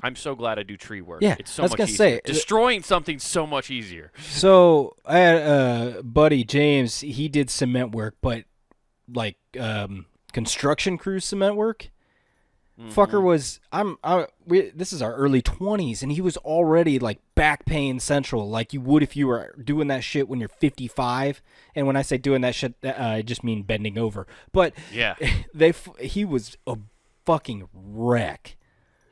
I'm so glad I do tree work. Yeah, It's so I was much gonna easier. say Destroying something's so much easier. So I had a buddy James. He did cement work, but like construction crew cement work. Fucker was this is our early 20s, and he was already like back pain central, like you would if you were doing that shit when you're 55. And when I say doing that shit, I just mean bending over. But Yeah. he was a fucking wreck.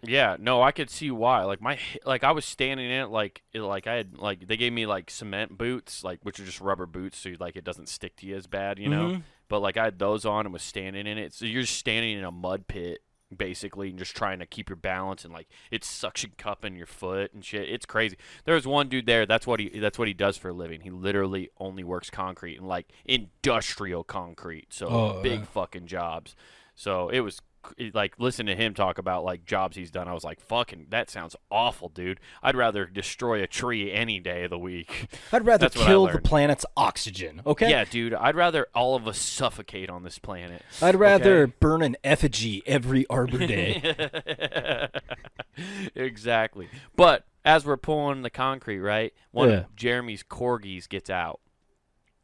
Yeah, no, I could see why. Like I was standing in it like I had like they gave me like cement boots, like which are just rubber boots, so like it doesn't stick to you as bad, you know. But like I had those on and was standing in it, so you're just standing in a mud pit basically and just trying to keep your balance, and like it's suction cupping your foot and shit. It's crazy. There's one dude there. That's what he does for a living. He literally only works concrete and like industrial concrete, so big fucking jobs. So it was like listen to him talk about like jobs he's done. I was like, fucking, that sounds awful, dude. I'd rather destroy a tree any day of the week. I'd rather kill the planet's oxygen. Okay. Yeah, dude. I'd rather all of us suffocate on this planet. I'd rather burn an effigy every Arbor Day. Exactly. But as we're pulling the concrete, right? One of Jeremy's corgis gets out.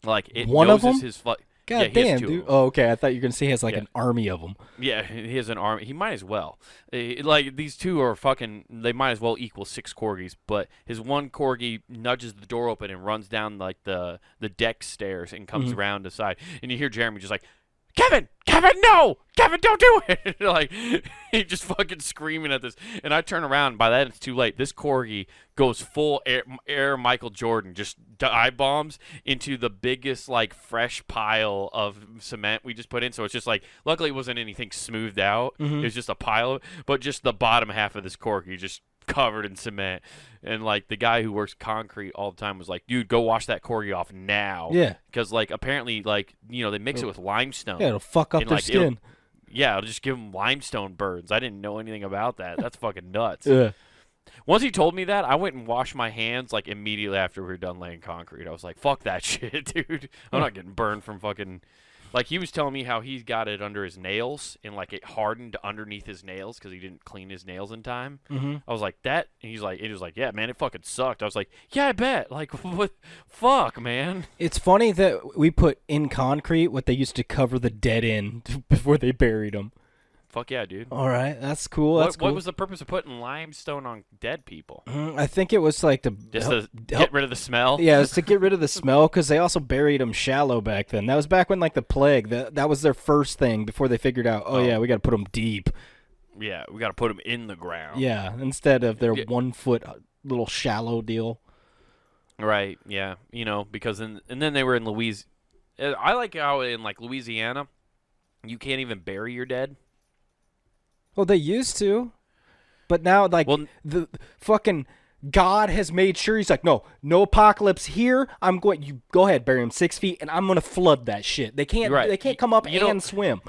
Like it one noses of them? his God damn, dude. Oh, okay. I thought you were going to say he has like an army of them. Yeah, he has an army. He might as well. Like, these two are fucking, they might as well equal 6 corgis. But his one corgi nudges the door open and runs down, like, the deck stairs and comes around the side. And you hear Jeremy just like, Kevin, no! Kevin, don't do it! Like, he just fucking screaming at this. And I turn around, by that it's too late. This corgi goes full air Michael Jordan, just dive bombs into the biggest, like, fresh pile of cement we just put in. So it's just like, luckily it wasn't anything smoothed out. It was just a pile, but just the bottom half of this corgi just covered in cement. And like the guy who works concrete all the time was like, dude, go wash that corgi off now. Yeah. Because like apparently like, you know, they mix it with limestone. Yeah, it'll fuck up and, their like, skin. It'll just give them limestone burns. I didn't know anything about that. That's fucking nuts. Yeah. Once he told me that, I went and washed my hands like immediately after we were done laying concrete. I was like, fuck that shit, dude. I'm not getting burned from fucking... Like, he was telling me how he got it under his nails, and, like, it hardened underneath his nails because he didn't clean his nails in time. I was like, that? And he was like, yeah, man, it fucking sucked. I was like, yeah, I bet. Like, what? Fuck, man. It's funny that we put in concrete what they used to cover the dead in before they buried them. Fuck yeah, dude. All right, that's cool. That's cool. What was the purpose of putting limestone on dead people? I think it was like to get rid of the smell. Yeah, it was to get rid of the smell because they also buried them shallow back then. That was back when like the plague. That was their first thing before they figured out. Oh yeah, we got to put them deep. Yeah, we got to put them in the ground. Yeah, instead of their 1 foot little shallow deal. Right. Yeah. You know, because and then they were in Louisiana. I like how in like Louisiana, you can't even bury your dead. Well, they used to, but now like the fucking God has made sure he's like, no apocalypse here. You go ahead, bury him 6 feet, and I'm gonna flood that shit. They can't. Right. They can't come up and swim.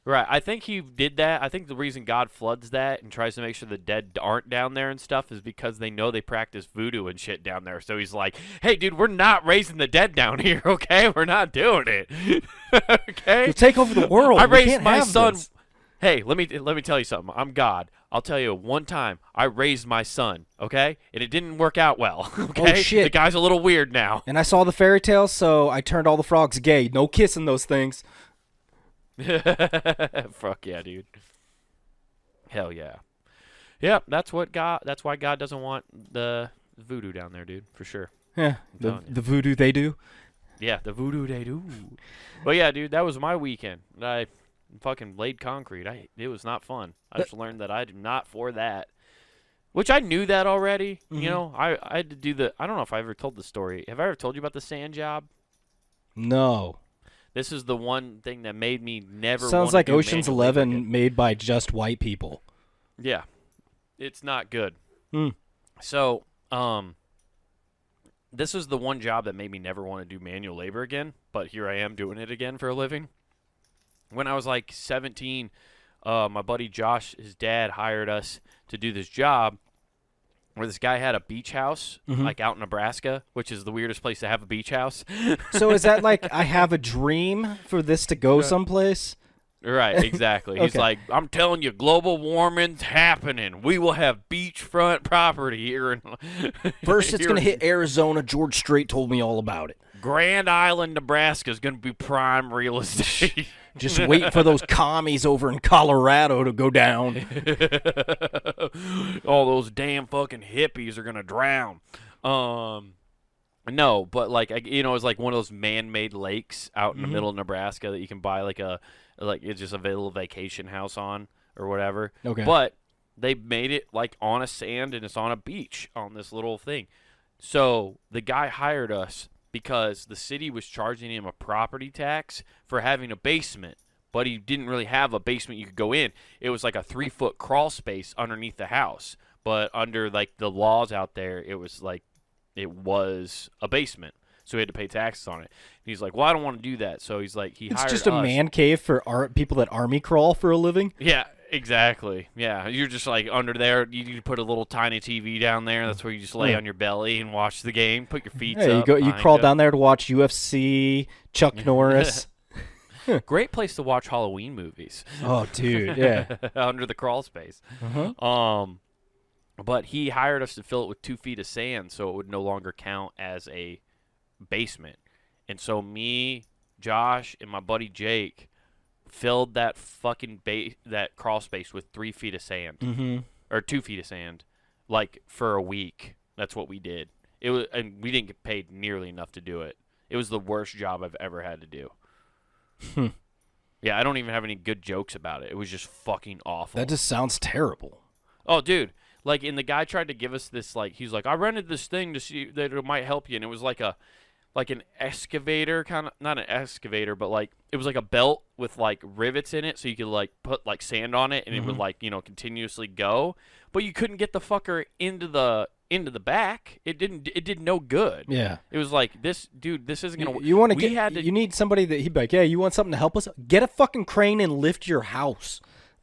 Right. I think he did that. I think the reason God floods that and tries to make sure the dead aren't down there and stuff is because they know they practice voodoo and shit down there. So he's like, hey, dude, we're not raising the dead down here, okay? We're not doing it. Okay? You'll take over the world. I raised my son. This. Hey, let me tell you something. I'm God. I'll tell you one time I raised my son, okay? And it didn't work out well, okay? Oh, shit. The guy's a little weird now. And I saw the fairy tale, so I turned all the frogs gay. No kissing those things. Fuck yeah, dude. Hell yeah. Yep, that's why God doesn't want the voodoo down there, dude, for sure. Yeah, the voodoo they do. Yeah, the voodoo they do. But yeah, dude, that was my weekend. I fucking laid concrete. It was not fun. I just learned that I'm not for that. Which I knew that already. You know, I had to do I don't know if I ever told the story. Have I ever told you about the sand job? No. This is the one thing that made me never Sounds want like to do Ocean's manual labor 11 again. made by just white people. Yeah. It's not good. So, this is the one job that made me never want to do manual labor again, but here I am doing it again for a living. When I was like 17, my buddy Josh, his dad, hired us to do this job where this guy had a beach house, like out in Nebraska, which is the weirdest place to have a beach house. So is that like I have a dream for this to go someplace? Right, exactly. He's Okay. like, I'm telling you, global warming's happening. We will have beachfront property here in First, it's here going to in hit Arizona. George Strait told me all about it. Grand Island, Nebraska is going to be prime real estate. Just waiting for those commies over in Colorado to go down. All those damn fucking hippies are going to drown. No, but like it's like one of those man-made lakes out in the middle of Nebraska that you can buy it's just a little vacation house on or whatever. Okay. But they made it like on a sand and it's on a beach on this little thing. So the guy hired us because the city was charging him a property tax for having a basement, but he didn't really have a basement you could go in. It was like a 3-foot crawl space underneath the house, but under like the laws out there, it was a basement, so he had to pay taxes on it. And he's like, well, I don't want to do that. So he's like, It's hired just a us. man cave for people that army crawl for a living. Yeah, exactly. Yeah, you're just like under there. You put a little tiny TV down there. That's where you just lay Yeah. on your belly and watch the game. Put your feet Yeah, up. you behind crawl down there to watch UFC, Chuck Norris. Great place to watch Halloween movies. Oh, dude, yeah. Under the crawl space. Uh-huh. But he hired us to fill it with 2 feet of sand, so it would no longer count as a basement. And so me, Josh, and my buddy Jake filled that fucking that crawl space with 3 feet of sand, or 2 feet of sand, like for a week. That's what we did. And we didn't get paid nearly enough to do it. It was the worst job I've ever had to do. Yeah, I don't even have any good jokes about it. It was just fucking awful. That just sounds terrible. Oh, dude. Like, and the guy tried to give us this, like, he's like, I rented this thing to see that it might help you. And it was like an excavator, kind of, not an excavator, but like, it was like a belt with like rivets in it. So you could like put like sand on it and it would like, continuously go. But you couldn't get the fucker into the back. It did no good. Yeah. It was like, this isn't going to work. You want to you need somebody that he'd be like, yeah, you want something to help us? Get a fucking crane and lift your house.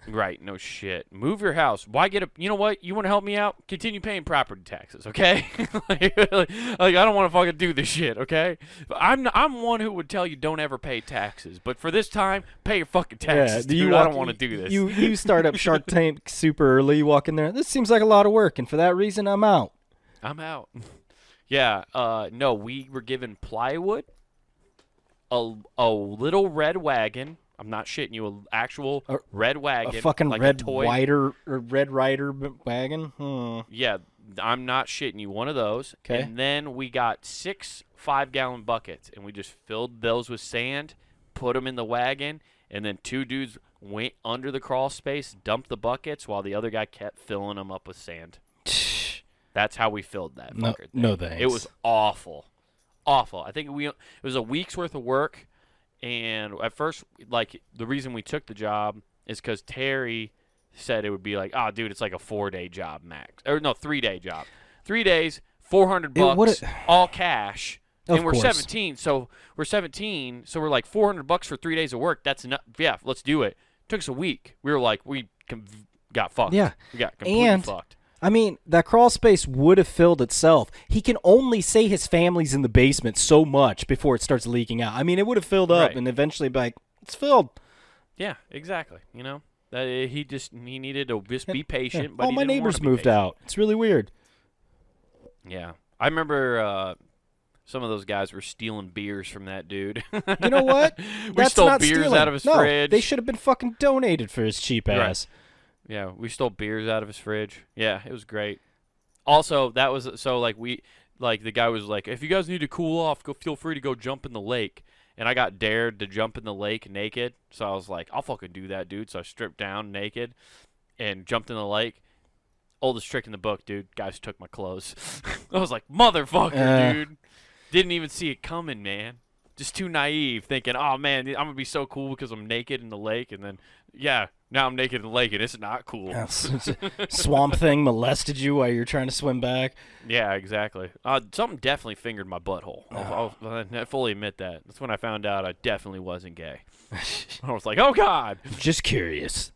Right, no shit. Move your house. Why get a? You know what? You want to help me out? Continue paying property taxes, okay? like I don't want to fucking do this shit, okay? I'm one who would tell you don't ever pay taxes, but for this time, pay your fucking taxes. Yeah, Dude, I don't want to do this. You start up Shark Tank super early. You walk in there. This seems like a lot of work, and for that reason, I'm out. I'm out. Yeah. No, we were given plywood, a little red wagon. I'm not shitting you. An actual red wagon. A fucking like Red a toy. Red Rider wagon. Yeah, I'm not shitting you. One of those. Okay. And then we got 6 5-gallon buckets, and we just filled those with sand, put them in the wagon, and then 2 dudes went under the crawl space, dumped the buckets, while the other guy kept filling them up with sand. That's how we filled that fucker thing. No thanks. It was awful. Awful. I think it was a week's worth of work. And at first, like, the reason we took the job is because Terry said it would be like, oh, dude, it's like a 4-day job max. Or, no, 3-day job. 3 days, $400, all cash. And we're 17, so we're like $400 for 3 days of work. That's enough. Yeah, let's do it. Took us a week. We were like, we got fucked. Yeah. We got completely fucked. I mean, that crawl space would have filled itself. He can only say his family's in the basement so much before it starts leaking out. I mean, it would have filled up and eventually be like, it's filled. Yeah, exactly. He needed to just be patient. Yeah. But All he my didn't neighbors want to be moved patient. out. It's really weird. Yeah. I remember some of those guys were stealing beers from that dude. You know what? We That's stole not beers stealing. out of his no, fridge. They should have been fucking donated for his cheap ass. Yeah, we stole beers out of his fridge. Yeah, it was great. Also, that was so the guy was like, if you guys need to cool off, feel free to go jump in the lake. And I got dared to jump in the lake naked. So I was like, I'll fucking do that, dude. So I stripped down naked and jumped in the lake. Oldest trick in the book, dude. Guys took my clothes. I was like, motherfucker, dude. Didn't even see it coming, man. Just too naive, thinking, oh, man, I'm going to be so cool because I'm naked in the lake. And then, yeah, now I'm naked in the lake, and it's not cool. Yeah, Swamp Thing molested you while you're trying to swim back. Yeah, exactly. Something definitely fingered my butthole. I fully admit that. That's when I found out I definitely wasn't gay. I was like, oh, God. Just curious.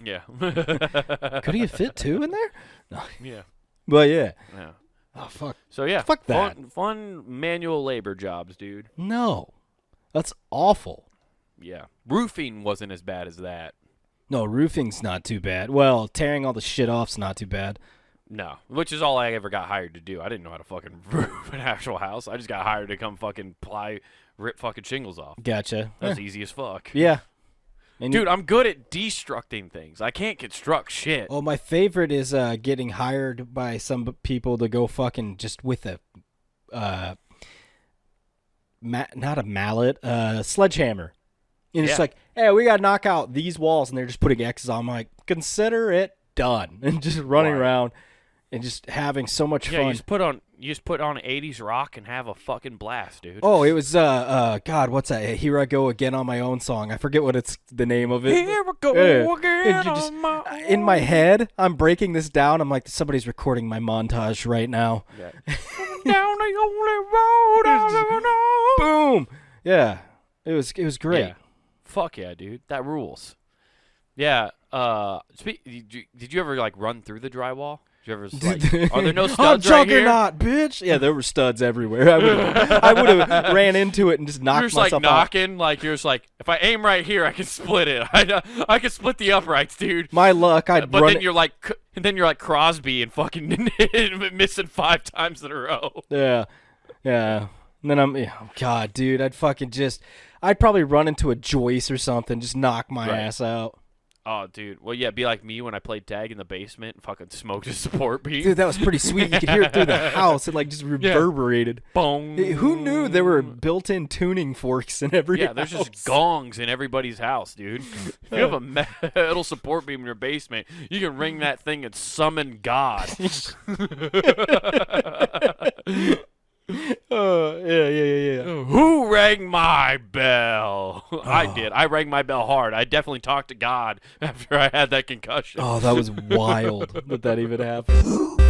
Yeah. Could he have fit 2 in there? No. Yeah. But, yeah. Yeah. Oh, fuck. So, yeah. Fuck that. Fun manual labor jobs, dude. No. That's awful. Yeah. Roofing wasn't as bad as that. No, roofing's not too bad. Well, tearing all the shit off's not too bad. No, which is all I ever got hired to do. I didn't know how to fucking roof an actual house. I just got hired to come fucking rip fucking shingles off. Gotcha. That's easy as fuck. Yeah. And Dude, I'm good at destructing things. I can't construct shit. Oh, my favorite is getting hired by some people to go fucking just with a, not a mallet, sledgehammer. And it's like, hey, we got to knock out these walls, and they're just putting X's on. I'm like, consider it done. And just running around and just having so much fun. You just put on 80s rock and have a fucking blast, dude. Oh, it was God, what's that? Here I Go Again on My Own song. I forget what it's the name of it. Here I go again on my own. In my head, I'm breaking this down. I'm like, somebody's recording my montage right now. Yeah. Down the only road I've ever known. Boom. Yeah. It was great. Yeah. Fuck yeah, dude. That rules. Yeah. Did you ever like run through the drywall? Did you ever like, are there no studs right here? Juggernaut, bitch. Yeah, there were studs everywhere. I would have ran into it and just knocked myself out. You're just like knocking, like you're just like, if I aim right here, I can split it. I can split the uprights, dude. My luck, But then you're like Crosby and fucking missing 5 times in a row. Yeah. And then oh God, dude, I'd probably run into a joist or something, just knock my ass out. Oh, dude. Well, yeah, be like me when I played tag in the basement and fucking smoked a support beam. Dude, that was pretty sweet. You could hear it through the house. It like just reverberated. Yeah. Boom. Who knew there were built-in tuning forks in every house? Yeah, there's just gongs in everybody's house, dude. If you have a metal support beam in your basement, you can ring that thing and summon God. Yeah. Who rang my bell? I did. I rang my bell hard. I definitely talked to God after I had that concussion. Oh, that was wild that even happened.